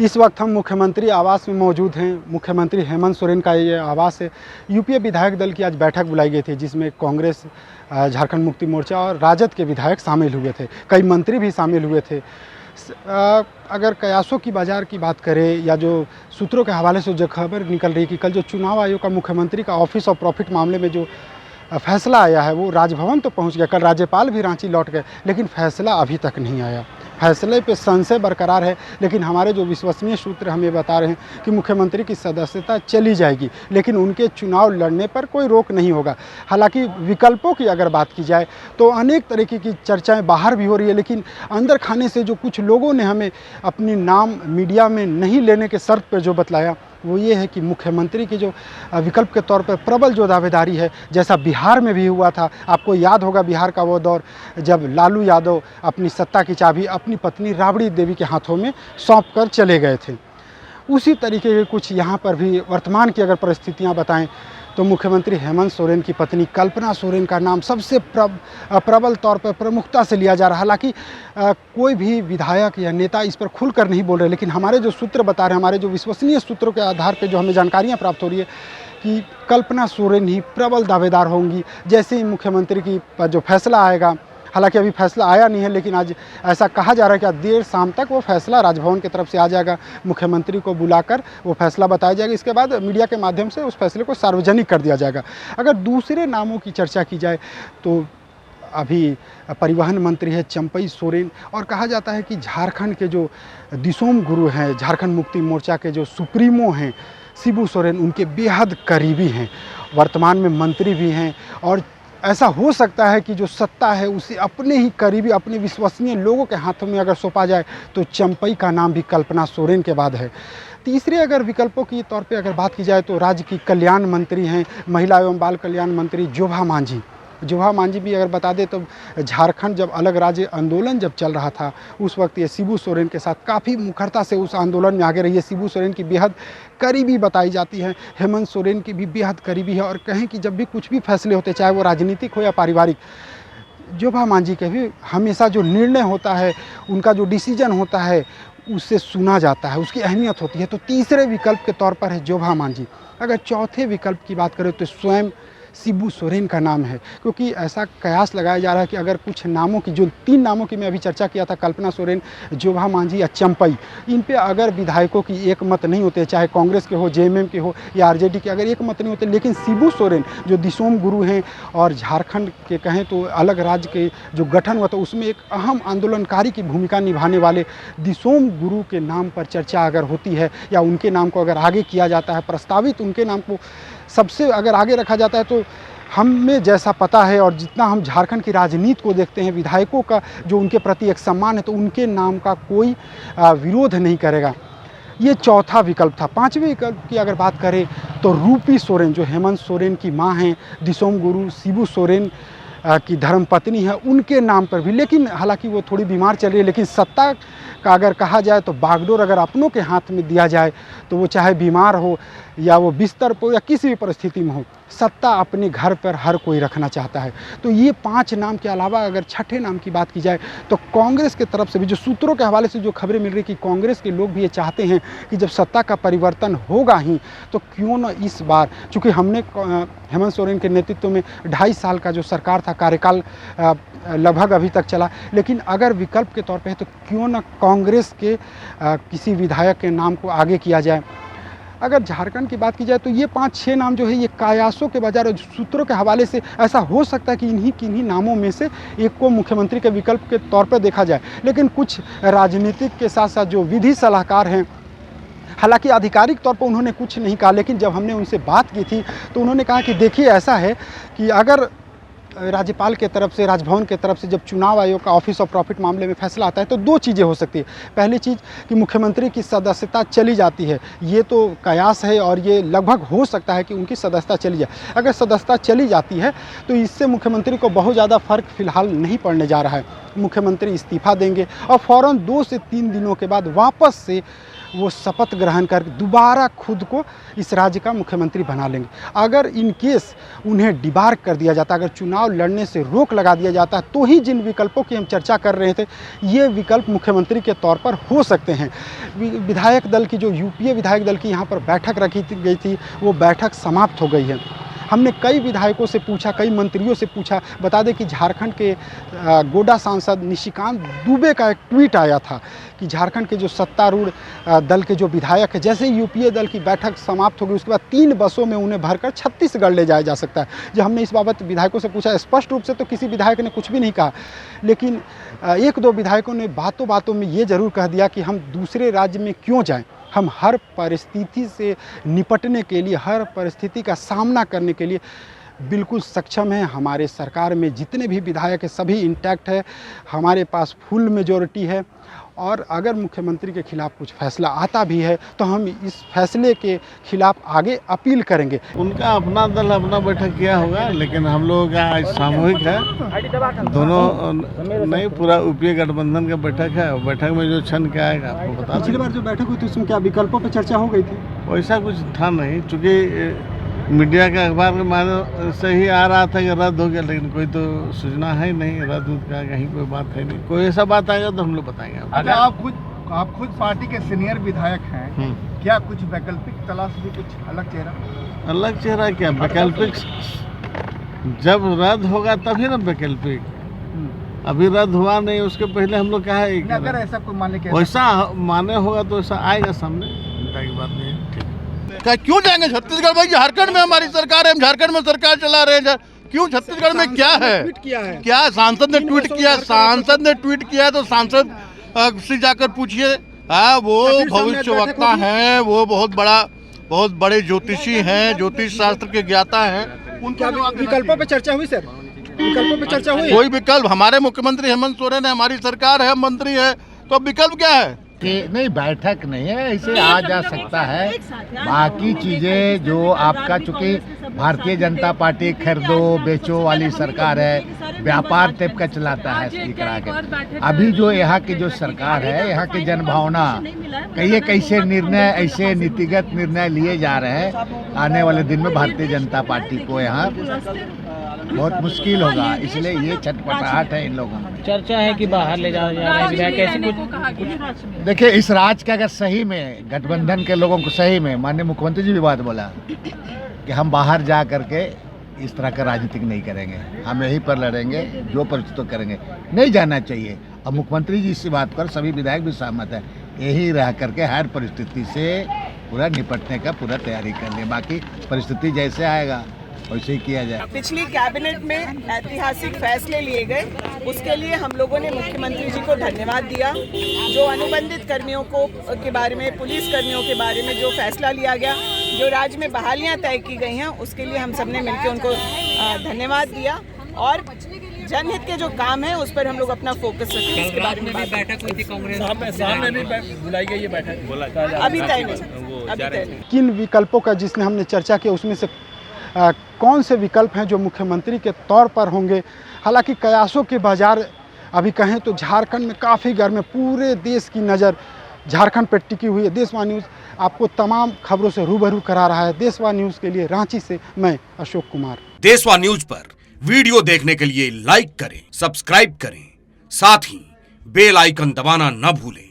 इस वक्त हम मुख्यमंत्री आवास में मौजूद हैं। मुख्यमंत्री हेमंत सोरेन का ये आवास है। यूपीए विधायक दल की आज बैठक बुलाई गई थी, जिसमें कांग्रेस, झारखंड मुक्ति मोर्चा और राजद के विधायक शामिल हुए थे। कई मंत्री भी शामिल हुए थे। अगर कयासों की बाज़ार की बात करें या जो सूत्रों के हवाले से जो खबर निकल रही है कि कल जो चुनाव आयोग का मुख्यमंत्री का ऑफिस ऑफ प्रॉफिट मामले में जो फैसला आया है, वो राजभवन तो पहुंच गया। कल राज्यपाल भी रांची लौट गए, लेकिन फैसला अभी तक नहीं आया। फैसले पे संशय बरकरार है, लेकिन हमारे जो विश्वसनीय सूत्र हमें बता रहे हैं कि मुख्यमंत्री की सदस्यता चली जाएगी, लेकिन उनके चुनाव लड़ने पर कोई रोक नहीं होगा। हालांकि विकल्पों की अगर बात की जाए तो अनेक तरीके की चर्चाएं बाहर भी हो रही है, लेकिन अंदर खाने से जो कुछ लोगों ने हमें अपनी नाम मीडिया में नहीं लेने के शर्त पर जो बतलाया, वो ये है कि मुख्यमंत्री की जो विकल्प के तौर पर प्रबल जो दावेदारी है, जैसा बिहार में भी हुआ था। आपको याद होगा बिहार का वो दौर जब लालू यादव अपनी सत्ता की चाबी अपनी पत्नी राबड़ी देवी के हाथों में सौंप कर चले गए थे। उसी तरीके के कुछ यहाँ पर भी वर्तमान की अगर परिस्थितियाँ बताएं तो मुख्यमंत्री हेमंत सोरेन की पत्नी कल्पना सोरेन का नाम सबसे प्रबल तौर पर प्रमुखता से लिया जा रहा है। हालांकि कोई भी विधायक या नेता इस पर खुलकर नहीं बोल रहे, लेकिन हमारे जो सूत्र बता रहे हैं, हमारे जो विश्वसनीय सूत्रों के आधार पर जो हमें जानकारियाँ प्राप्त हो रही है कि कल्पना सोरेन ही प्रबल दावेदार होंगी जैसे ही मुख्यमंत्री की जो फैसला आएगा। हालांकि अभी फैसला आया नहीं है, लेकिन आज ऐसा कहा जा रहा है कि आज देर शाम तक वो फैसला राजभवन की तरफ से आ जाएगा। मुख्यमंत्री को बुलाकर वो फैसला बताया जाएगा। इसके बाद मीडिया के माध्यम से उस फैसले को सार्वजनिक कर दिया जाएगा। अगर दूसरे नामों की चर्चा की जाए तो अभी परिवहन मंत्री है चंपई सोरेन, और कहा जाता है कि झारखंड के जो दिसोम गुरु हैं, झारखंड मुक्ति मोर्चा के जो सुप्रीमो हैं शिबू सोरेन, उनके बेहद करीबी हैं, वर्तमान में मंत्री भी हैं। और ऐसा हो सकता है कि जो सत्ता है उसे अपने ही करीबी, अपने विश्वसनीय लोगों के हाथों में अगर सौंपा जाए तो चंपई का नाम भी कल्पना सोरेन के बाद है। तीसरे अगर विकल्पों की तौर पे अगर बात की जाए तो राज्य की कल्याण मंत्री हैं, महिला एवं बाल कल्याण मंत्री जोभा मांझी। जोभा मांझी भी अगर बता दें तो झारखंड जब अलग राज्य आंदोलन जब चल रहा था, उस वक्त ये शिबू सोरेन के साथ काफ़ी मुखरता से उस आंदोलन में आगे रही है। शिबू सोरेन की बेहद करीबी बताई जाती है, हेमंत सोरेन की भी बेहद करीबी है। और कहें कि जब भी कुछ भी फैसले होते, चाहे वो राजनीतिक हो या पारिवारिक, जोभा मांझी के भी हमेशा जो निर्णय होता है, उनका जो डिसीजन होता है, उससे सुना जाता है, उसकी अहमियत होती है। तो तीसरे विकल्प के तौर पर है जोभा मांझी। अगर चौथे विकल्प की बात करें तो स्वयं शिबू सोरेन का नाम है, क्योंकि ऐसा कयास लगाया जा रहा है कि अगर कुछ नामों की, जो 3 नामों की मैं अभी चर्चा किया था, कल्पना सोरेन, जोभा मांझी या चंपई, इन पे अगर विधायकों की एक मत नहीं होते, चाहे कांग्रेस के हो, जेएमएम के हो या आरजेडी के, अगर एक मत नहीं होते, लेकिन शिबू सोरेन जो दिसोम गुरु हैं और झारखंड के कहें तो अलग राज्य के जो गठन हुआ था उसमें एक अहम आंदोलनकारी की भूमिका निभाने वाले दिसोम गुरु के नाम पर चर्चा अगर होती है या उनके नाम को अगर आगे किया जाता है, प्रस्तावित उनके नाम को सबसे अगर आगे रखा जाता है, तो हमें जैसा पता है और जितना हम झारखंड की राजनीति को देखते हैं, विधायकों का जो उनके प्रति एक सम्मान है, तो उनके नाम का कोई विरोध नहीं करेगा। ये चौथा विकल्प था। पांचवें विकल्प की अगर बात करें तो रूपी सोरेन, जो हेमंत सोरेन की मां हैं, दिसोम गुरु शिबू सोरेन की धर्मपत्नी है, उनके नाम पर भी। लेकिन हालांकि वो थोड़ी बीमार चल रही है, लेकिन सत्ता का अगर कहा जाए तो बागडोर अगर अपनों के हाथ में दिया जाए तो वो चाहे बीमार हो या वो बिस्तर पर या किसी भी परिस्थिति में हो, सत्ता अपने घर पर हर कोई रखना चाहता है। तो ये 5 नाम के अलावा अगर छठे नाम की बात की जाए तो कांग्रेस की तरफ से भी जो सूत्रों के हवाले से जो खबरें मिल रही कि कांग्रेस के लोग भी ये चाहते हैं कि जब सत्ता का परिवर्तन होगा ही तो क्यों न इस बार, चूँकि हमने हेमंत सोरेन के नेतृत्व में 2.5 साल का जो सरकार था, कार्यकाल लगभग अभी तक चला, लेकिन अगर विकल्प के तौर पे है तो क्यों न कांग्रेस के किसी विधायक के नाम को आगे किया जाए। अगर झारखंड की बात की जाए तो ये 5-6 नाम जो है ये कयासों के बजाय सूत्रों के हवाले से ऐसा हो सकता है कि किन्हीं नामों में से एक को मुख्यमंत्री के विकल्प के तौर पर देखा जाए। लेकिन कुछ राजनीतिक के साथ साथ जो विधि सलाहकार हैं, हालांकि आधिकारिक तौर पर उन्होंने कुछ नहीं कहा, लेकिन जब हमने उनसे बात की थी तो उन्होंने कहा कि देखिए ऐसा है कि अगर राज्यपाल के तरफ से, राजभवन के तरफ से जब चुनाव आयोग का ऑफिस ऑफ प्रॉफिट मामले में फैसला आता है तो 2 चीज़ें हो सकती है। पहली चीज़ कि मुख्यमंत्री की सदस्यता चली जाती है, ये तो कयास है और ये लगभग हो सकता है कि उनकी सदस्यता चली जाए। अगर सदस्यता चली जाती है तो इससे मुख्यमंत्री को बहुत ज़्यादा फर्क फिलहाल नहीं पड़ने जा रहा है। मुख्यमंत्री इस्तीफा देंगे और फ़ौरन 2 से 3 दिनों के बाद वापस से वो शपथ ग्रहण कर दोबारा खुद को इस राज्य का मुख्यमंत्री बना लेंगे। अगर इन केस उन्हें डिबार कर दिया जाता, अगर चुनाव लड़ने से रोक लगा दिया जाता, तो ही जिन विकल्पों की हम चर्चा कर रहे थे ये विकल्प मुख्यमंत्री के तौर पर हो सकते हैं। विधायक दल की जो यूपीए विधायक दल की यहाँ पर बैठक रखी गई थी वो बैठक समाप्त हो गई है। हमने कई विधायकों से पूछा, कई मंत्रियों से पूछा। बता दें कि झारखंड के गोड्डा सांसद निशिकांत दुबे का एक ट्वीट आया था कि झारखंड के जो सत्तारूढ़ दल के जो विधायक हैं, जैसे ही यूपीए दल की बैठक समाप्त हो गई उसके बाद 3 बसों में उन्हें भरकर छत्तीसगढ़ ले जाया जा सकता है। जब हमने इस बाबत विधायकों से पूछा, स्पष्ट रूप से तो किसी विधायक ने कुछ भी नहीं कहा, लेकिन 1-2 विधायकों ने बातों बातों में ये ज़रूर कह दिया कि हम दूसरे राज्य में क्यों जाएँ, हम हर परिस्थिति से निपटने के लिए, हर परिस्थिति का सामना करने के लिए बिल्कुल सक्षम हैं। हमारे सरकार में जितने भी विधायक हैं सभी इंटैक्ट है, हमारे पास फुल मेजॉरिटी है और अगर मुख्यमंत्री के खिलाफ कुछ फैसला आता भी है तो हम इस फैसले के खिलाफ आगे अपील करेंगे। उनका अपना दल अपना बैठक किया होगा, लेकिन हम लोगों का आज सामूहिक है, दोनों नहीं पूरा यूपीए गठबंधन का बैठक है। बैठक में जो क्षण क्या आएगा आपको बता दें। पिछली बार जो बैठक हुई थी उसमें क्या विकल्पों पर चर्चा हो गई थी? वैसा कुछ था नहीं, चूँकि मीडिया का अखबार के माध्यम से ही आ रहा था कि रद्द हो गया, लेकिन कोई तो सूचना है नहीं रद्द का, कहीं कोई बात है नहीं। कोई ऐसा बात आएगा तो हम लोग बताएंगे। अगर आप खुद पार्टी के सीनियर विधायक हैं, क्या कुछ वैकल्पिक तलाश भी, कुछ अलग चेहरा? अलग चेहरा क्या, वैकल्पिक जब रद्द होगा तभी ना वैकल्पिक, अभी रद्द हुआ नहीं, उसके पहले हम लोग कहा है अगर ऐसा कोई मान ले वैसा माने होगा तो ऐसा आएगा सामने, चिंता की बात नहीं है। क्यों जाएंगे छत्तीसगढ़? भाई झारखंड में हमारी सरकार है, हम झारखंड में सरकार चला रहे हैं, क्यों छत्तीसगढ़ में क्या है? क्या सांसद ने ट्वीट किया? सांसद ने ट्वीट किया तो सांसद से जाकर पूछिए। वो भविष्यवक्ता हैं, वो बहुत बड़े ज्योतिषी हैं, ज्योतिष शास्त्र के ज्ञाता हैं। उनके विकल्पों पे चर्चा हुई सर? विकल्पों पे चर्चा हुई? कोई विकल्प, हमारे मुख्यमंत्री हेमंत सोरेन है, हमारी सरकार है, मंत्री है, तो विकल्प क्या है? कि नहीं, बैठक नहीं है, ऐसे आ जा सकता है। बाकी चीज़ें जो आपका, चूँकि भारतीय जनता पार्टी खरीदो बेचो वाली सरकार है, व्यापार टाइप का चलाता है स्पीकर आके। अभी जो यहाँ की जो सरकार है, यहाँ की जनभावना कई कैसे निर्णय, ऐसे नीतिगत निर्णय लिए जा रहे हैं, आने वाले दिन में भारतीय जनता पार्टी को यहाँ बहुत मुश्किल होगा। इसलिए ये छटपटाहट है इन लोगों में। चर्चा है कि बाहर ले जा रहे हैं, कैसे कुछ? देखिए, इस राज्य का अगर सही में गठबंधन के लोगों को सही में, माननीय मुख्यमंत्री जी भी बात बोला कि हम बाहर जा करके इस तरह का राजनीतिक नहीं करेंगे, हम यहीं पर लड़ेंगे, जो परिस्थिति करेंगे, नहीं जाना चाहिए। अब मुख्यमंत्री जी इस बात पर सभी विधायक भी सहमत है, यही रह करके हर परिस्थिति से पूरा निपटने का पूरा तैयारी कर ले, बाकी परिस्थिति जैसे आएगा वैसे ही किया जाए। पिछली कैबिनेट में ऐतिहासिक फैसले लिए गए, उसके लिए हम लोगों ने मुख्यमंत्री जी को धन्यवाद दिया। जो अनुबंधित कर्मियों को के बारे में, पुलिस कर्मियों के बारे में जो फैसला लिया गया, जो राज्य में बहालियां तय की गई हैं, उसके लिए हम सबने मिलकर उनको धन्यवाद दिया। और जनहित के जो काम है उस पर हम लोग अपना फोकस रखें। इसके बारे में बैठक हुई थी, कांग्रेस सामने भी बुलाई गई है बैठक, अभी तय नहीं। किन विकल्पों का जिसने हमने चर्चा किया उसमें से कौन से विकल्प हैं जो मुख्यमंत्री के तौर पर होंगे? हालांकि कयासों के बाजार अभी कहें तो झारखंड में काफ़ी गर्म है, पूरे देश की नज़र झारखंड पर टिकी हुई है। देशवा न्यूज़ आपको तमाम खबरों से रूबरू करा रहा है। देशवा न्यूज़ के लिए रांची से मैं अशोक कुमार। देशवा न्यूज़ पर वीडियो देखने के लिए लाइक करें, सब्सक्राइब करें, साथ ही बेल आइकन दबाना न भूलें।